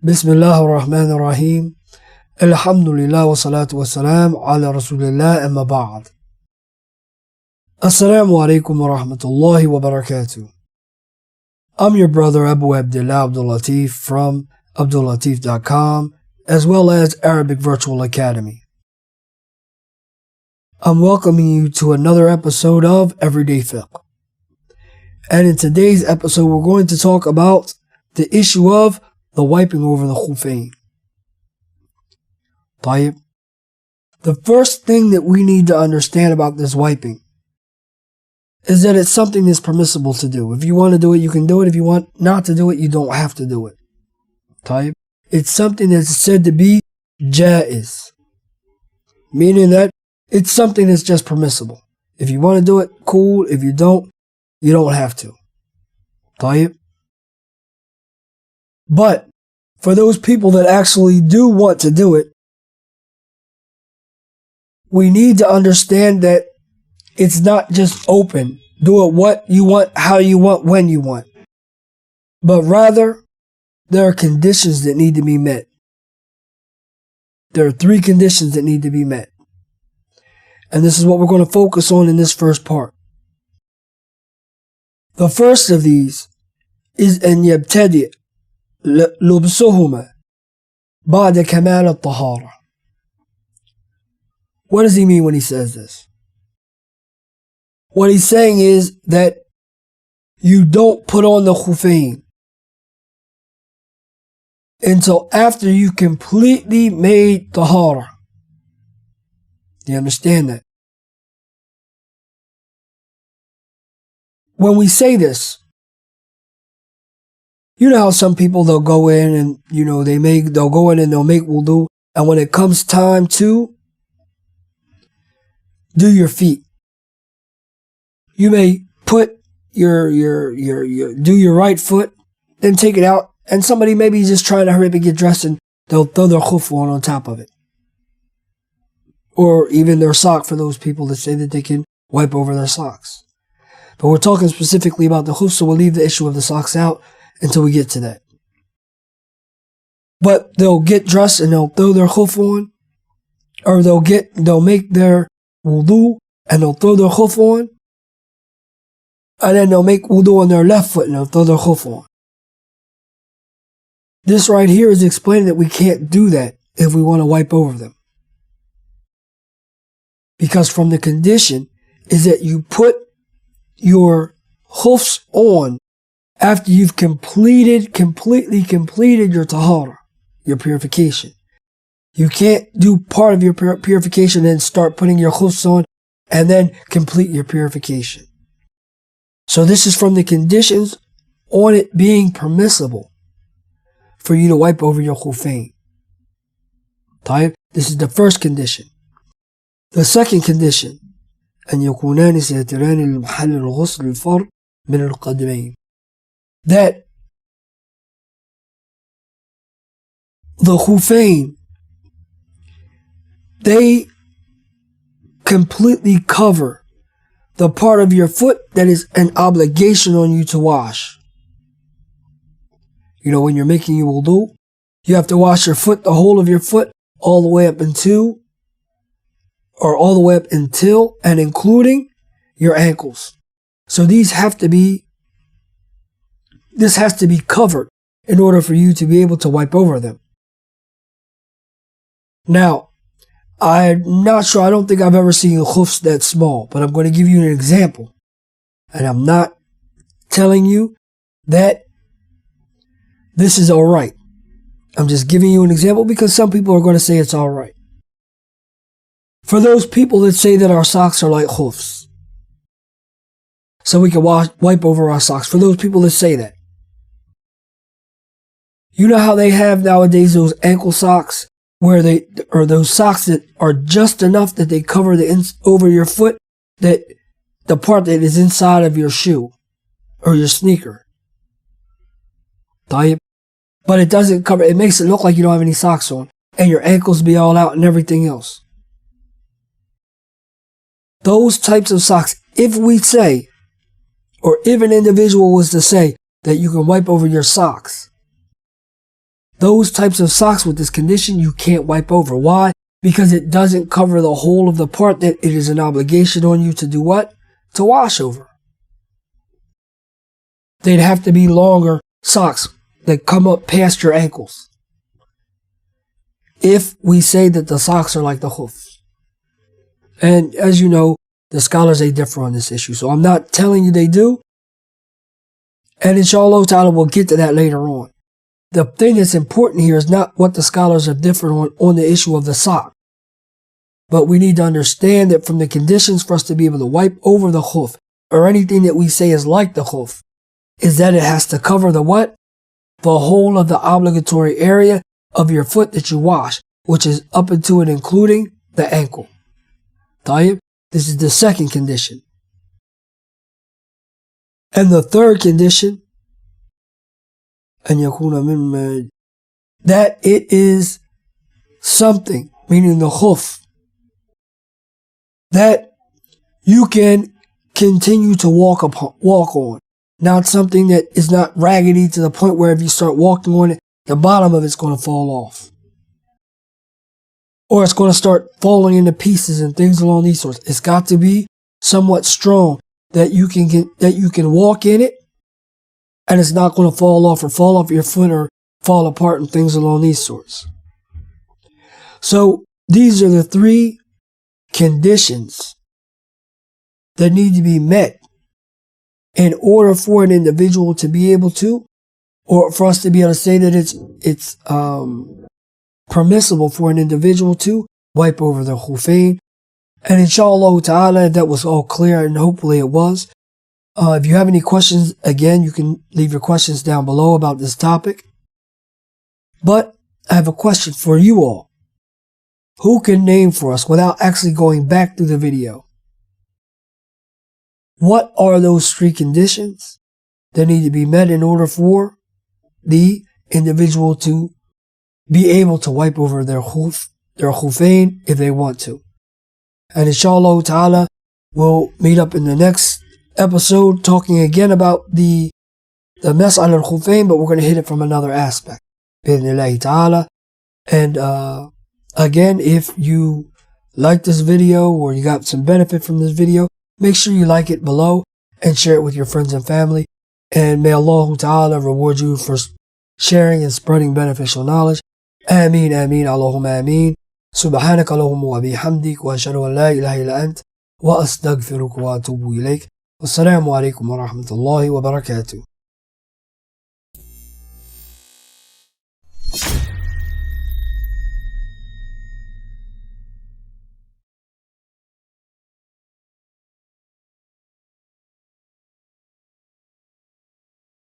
Bismillah ar-Rahman ar-Rahim. Alhamdulillah wa salatu wa salam ala Rasulillah amma ba'd. Assalamu alaikum wa rahmatullahi wa barakatuh. I'm your brother Abdul-Lateef from Abdul-Lateef.com as well as Arabic Virtual Academy. I'm welcoming you to another episode of Everyday Fiqh. And in today's episode we're going to talk about the issue of the wiping over the khuffayn. طيب. The first thing that we need to understand about this wiping is that it's something that's permissible to do. If you want to do it, you can do it. If you want not to do it, you don't have to do it. طيب. It's something that's said to be jaiz, meaning that it's something that's just permissible. If you want to do it, cool. If you don't have to. طيب. But for those people that actually do want to do it, we need to understand that it's not just open. Do it what you want, how you want, when you want. But rather, there are conditions that need to be met. There are 3 conditions that need to be met. And this is what we're going to focus on in this first part. The first of these is أن يبتدئ لبسهما بعد كمال الطهارة. What does he mean when he says this? What he's saying is that you don't put on the khuffayn until after you completely made tahara. Do you understand that? When we say this, you know how some people, they'll go in and, they'll go in and they'll make wudu, and when it comes time to do your feet, you may put do your right foot, then take it out, and somebody may be just trying to hurry up and get dressed and they'll throw their khuf on top of it. Or even their sock for those people that say that they can wipe over their socks. But we're talking specifically about the khuf, so we'll leave the issue of the socks out until we get to that. But they'll get dressed and they'll throw their khuf on, or they'll make their wudu and they'll throw their khuf on, and then they'll make wudu on their left foot and they'll throw their khuf on. This right here is explaining that we can't do that if we want to wipe over them. Because from the condition is that you put your khufs on after you've completely completed your tahara, your purification. You can't do part of your purification and then start putting your khufs on and then complete your purification. So this is from the conditions on it being permissible for you to wipe over your khuffayn. This is the first condition. The second condition, أن يكونان ساتران لمحل الغسل الفرد من القدمين. That the khuffayn, they completely cover the part of your foot that is an obligation on you to wash. When you're making your wudu, you have to wash your foot, the whole of your foot, all the way up until and including your ankles. So this has to be covered in order for you to be able to wipe over them. Now, I'm not sure, I don't think I've ever seen khufs that small, but I'm going to give you an example. And I'm not telling you that this is alright. I'm just giving you an example because some people are going to say it's alright. For those people that say that our socks are like khufs, so we can wipe over our socks, for those people that say that, you know how they have nowadays those ankle socks, or those socks that are just enough that they cover over your foot, that the part that is inside of your shoe or your sneaker. But it doesn't cover, it makes it look like you don't have any socks on, and your ankles be all out and everything else. Those types of socks, if we say, or if an individual was to say that you can wipe over your socks, those types of socks with this condition you can't wipe over. Why? Because it doesn't cover the whole of the part that it is an obligation on you to do what? To wash over. They'd have to be longer socks that come up past your ankles. If we say that the socks are like the khuf. And as you know, the scholars, they differ on this issue. So I'm not telling you they do. And inshallah ta'ala, we'll get to that later on. The thing that's important here is not what the scholars are different on the issue of the sock. But we need to understand that from the conditions for us to be able to wipe over the khuf, or anything that we say is like the khuf, is that it has to cover the what? The whole of the obligatory area of your foot that you wash, which is up into and including the ankle. Tayyib? This is the second condition. And the third condition, أن يكون مما, that it is something, meaning the khuf, that you can continue to walk on. Not something that is not raggedy to the point where if you start walking on it, the bottom of it's going to fall off. Or it's going to start falling into pieces and things along these sorts. It's got to be somewhat strong that you can walk in it and it's not going to fall off your foot or fall apart and things along these sorts. So these are the three conditions that need to be met in order for an individual to be able to, or for us to be able to say that it's permissible for an individual to wipe over their khufayn. And inshallah ta'ala, that was all clear, and hopefully it was. If you have any questions, again, you can leave your questions down below about this topic. But I have a question for you all. Who can name for us, without actually going back through the video, what are those three conditions that need to be met in order for the individual to be able to wipe over their khufayn if they want to? And inshallah ta'ala, we'll meet up in the next episode talking again about the mas'ala al-khufayn, but we're going to hit it from another aspect. Bi-idhnillahi ta'ala. And again, if you like this video or you got some benefit from this video, make sure you like it below and share it with your friends and family. And may Allah ta'ala reward you for sharing and spreading beneficial knowledge. Ameen, ameen, Allahumma ameen. سبحانك اللهم وبحمدك وأشهد أن لا إله إلا أنت وأستغفرك وأتوب إليك والسلام عليكم ورحمة الله وبركاته.